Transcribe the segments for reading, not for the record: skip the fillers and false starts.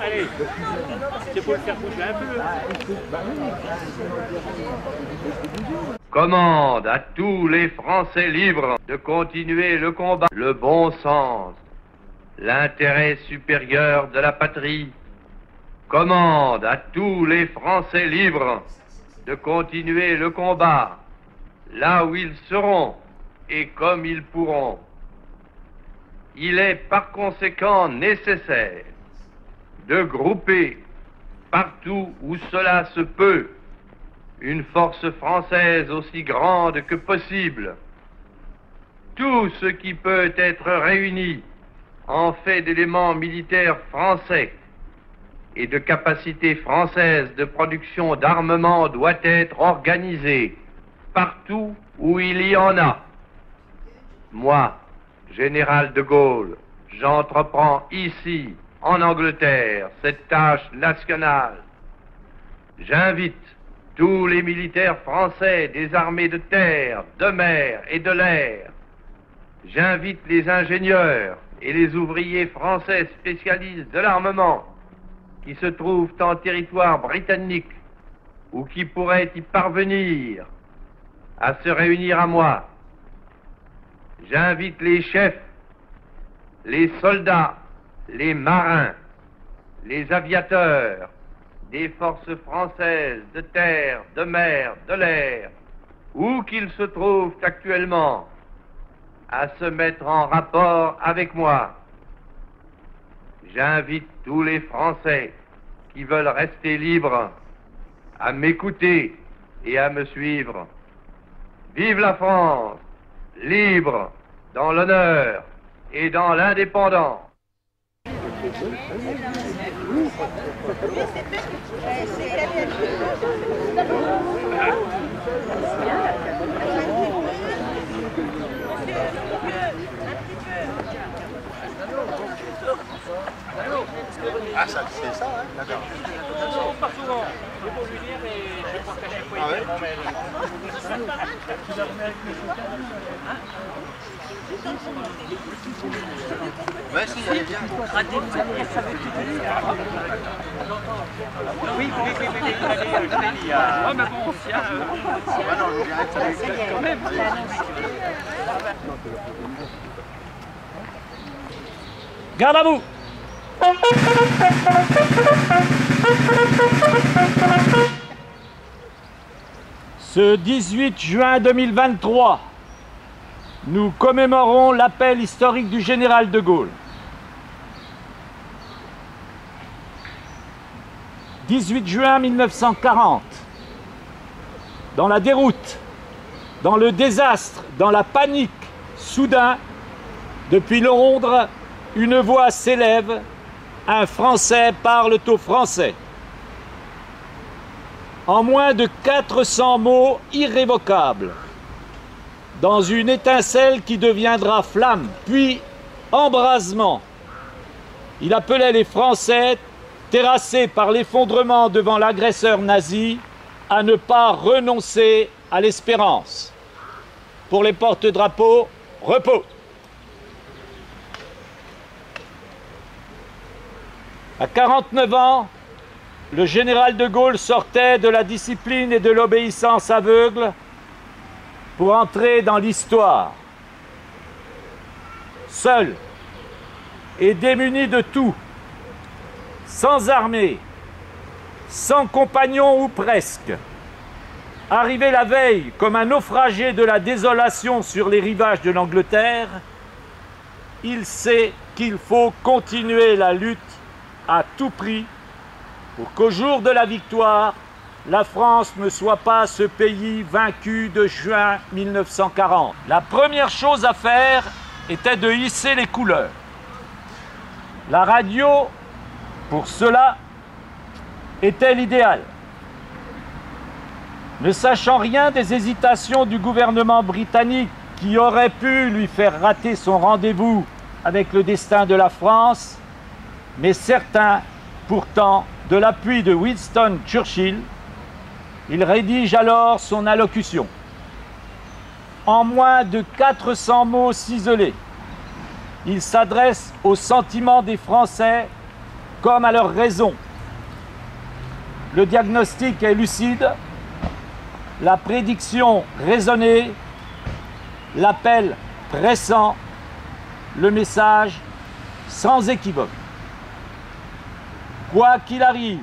Allez, c'est pour le faire bouger un peu. Commande à tous les Français libres de continuer le combat, le bon sens, l'intérêt supérieur de la patrie. Commande à tous les Français libres de continuer le combat, là où ils seront et comme ils pourront. Il est par conséquent nécessaire de grouper partout où cela se peut une force française aussi grande que possible. Tout ce qui peut être réuni en fait d'éléments militaires français et de capacités françaises de production d'armement doit être organisé partout où il y en a. Moi, général de Gaulle, j'entreprends ici, en Angleterre, cette tâche nationale. J'invite tous les militaires français des armées de terre, de mer et de l'air. J'invite les ingénieurs et les ouvriers français spécialistes de l'armement qui se trouvent en territoire britannique ou qui pourraient y parvenir à se réunir à moi. J'invite les chefs, les soldats, les marins, les aviateurs des forces françaises de terre, de mer, de l'air, où qu'ils se trouvent actuellement, à se mettre en rapport avec moi. J'invite tous les Français qui veulent rester libres à m'écouter et à me suivre. Vive la France, libre dans l'honneur et dans l'indépendance. Ah, ça, c'est ça, hein? D'accord. Pas souvent. C'est pour lui dire et je pense qu'à chaque fois il est mauvais. Ouais, si, allez, viens. Oui, allez, ah, mais bon, tiens. Ah non, je viens Quand même. Garde à vous! Ce 18 juin 2023, nous commémorons l'appel historique du général de Gaulle. 18 juin 1940, dans la déroute, dans le désastre, dans la panique, soudain, depuis Londres, une voix s'élève, un Français parle au Français. En moins de 400 mots irrévocables, dans une étincelle qui deviendra flamme, puis embrasement, il appelait les Français, terrassés par l'effondrement devant l'agresseur nazi, à ne pas renoncer à l'espérance. Pour les porte-drapeaux, repos. À 49 ans, le général de Gaulle sortait de la discipline et de l'obéissance aveugle pour entrer dans l'histoire. Seul et démuni de tout, sans armée, sans compagnon ou presque, arrivé la veille comme un naufragé de la désolation sur les rivages de l'Angleterre, il sait qu'il faut continuer la lutte à tout prix pour qu'au jour de la victoire, la France ne soit pas ce pays vaincu de juin 1940. La première chose à faire était de hisser les couleurs. La radio, pour cela, était l'idéal. Ne sachant rien des hésitations du gouvernement britannique qui aurait pu lui faire rater son rendez-vous avec le destin de la France, mais certain pourtant de l'appui de Winston Churchill, il rédige alors son allocution. En moins de 400 mots ciselés, il s'adresse aux sentiments des Français comme à leur raison. Le diagnostic est lucide, la prédiction raisonnée, l'appel pressant, le message sans équivoque. Quoi qu'il arrive,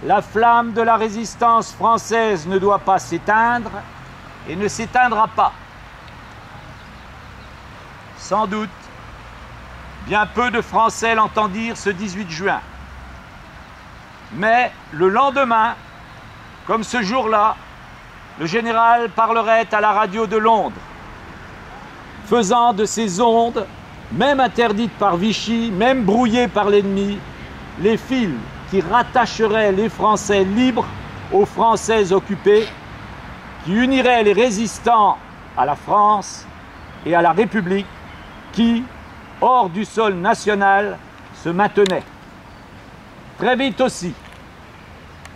la flamme de la résistance française ne doit pas s'éteindre et ne s'éteindra pas. Sans doute, bien peu de Français l'entendirent ce 18 juin. Mais le lendemain, comme ce jour-là, le général parlerait à la radio de Londres, faisant de ces ondes, même interdites par Vichy, même brouillées par l'ennemi, les fils qui rattacheraient les Français libres aux Français occupés, qui uniraient les résistants à la France et à la République, qui, hors du sol national, se maintenaient. Très vite aussi,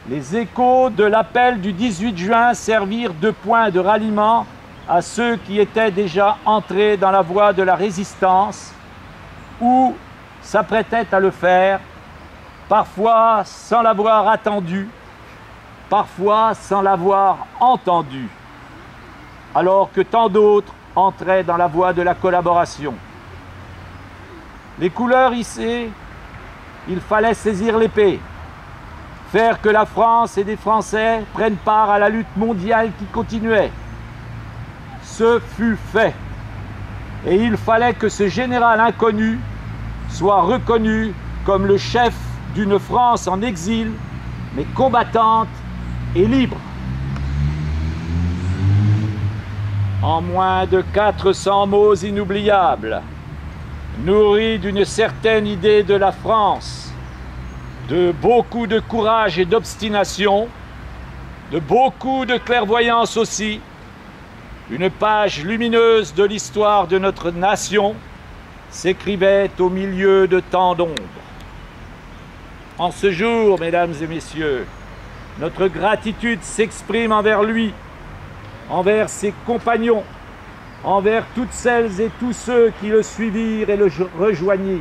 les échos de l'appel du 18 juin servirent de point de ralliement à ceux qui étaient déjà entrés dans la voie de la résistance ou s'apprêtaient à le faire, parfois sans l'avoir attendu, parfois sans l'avoir entendu, alors que tant d'autres entraient dans la voie de la collaboration. Les couleurs hissées, il fallait saisir l'épée, faire que la France et des Français prennent part à la lutte mondiale qui continuait. Ce fut fait. Et il fallait que ce général inconnu soit reconnu comme le chef d'une France en exil, mais combattante et libre. En moins de 400 mots inoubliables, nourris d'une certaine idée de la France, de beaucoup de courage et d'obstination, de beaucoup de clairvoyance aussi, une page lumineuse de l'histoire de notre nation s'écrivait au milieu de tant d'ombres. En ce jour, mesdames et messieurs, notre gratitude s'exprime envers lui, envers ses compagnons, envers toutes celles et tous ceux qui le suivirent et le rejoignirent.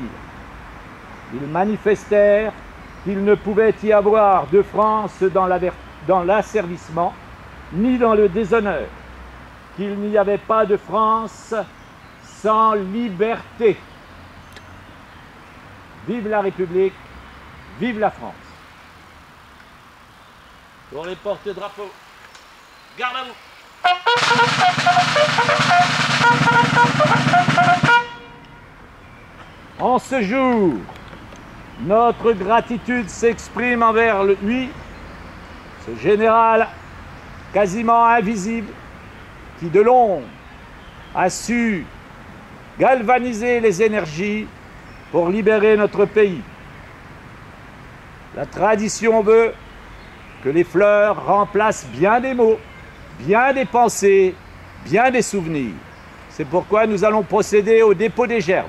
Ils manifestèrent qu'il ne pouvait y avoir de France dans l'asservissement, ni dans le déshonneur, qu'il n'y avait pas de France sans liberté. Vive la République, vive la France. Pour les porte-drapeaux, garde à vous. En ce jour, notre gratitude s'exprime envers lui, ce général quasiment invisible qui de l'ombre a su galvaniser les énergies pour libérer notre pays. La tradition veut que les fleurs remplacent bien des mots, bien des pensées, bien des souvenirs. C'est pourquoi nous allons procéder au dépôt des gerbes.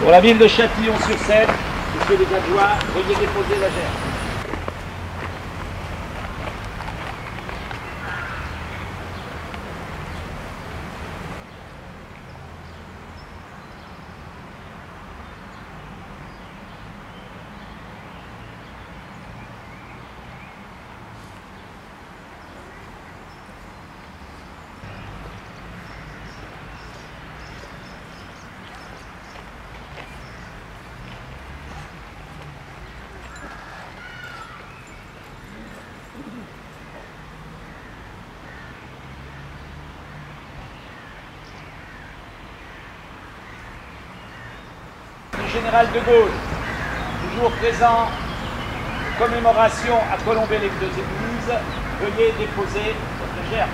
Pour la ville de Châtillon-sur-Seine, monsieur les adjoints, veuillez déposer la gerbe. Général de Gaulle, toujours présent aux commémorations à Colombey-les-Deux-Églises, veuillez déposer votre gerbe.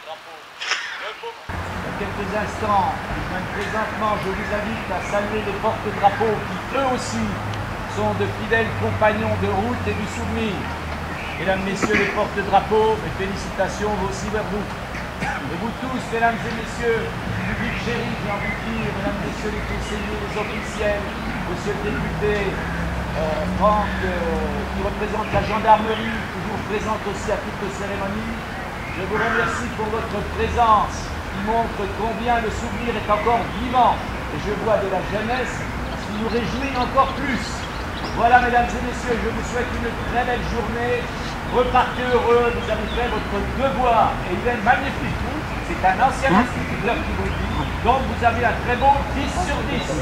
porte-drapeau. Dans quelques instants, même présentement, je vous invite à saluer les porte-drapeaux qui, eux aussi, sont de fidèles compagnons de route et du souvenir. Mesdames, Messieurs les porte-drapeaux, mes félicitations vont aussi vers vous. Et vous tous, Mesdames et Messieurs, public chéri, j'ai envie de dire, Mesdames, Messieurs les conseillers, les officiels, Monsieur le député Franck, qui représente la gendarmerie, toujours présente aussi à toutes les cérémonies, je vous remercie pour votre présence qui montre combien le souvenir est encore vivant. Et je vois de la jeunesse qui nous réjouit encore plus. Voilà, Mesdames et Messieurs, je vous souhaite une très belle journée. Repartez heureux, vous avez fait votre devoir et il est magnifique. C'est un ancien instituteur qui vous le dit. Donc vous avez un très beau 10 sur 10.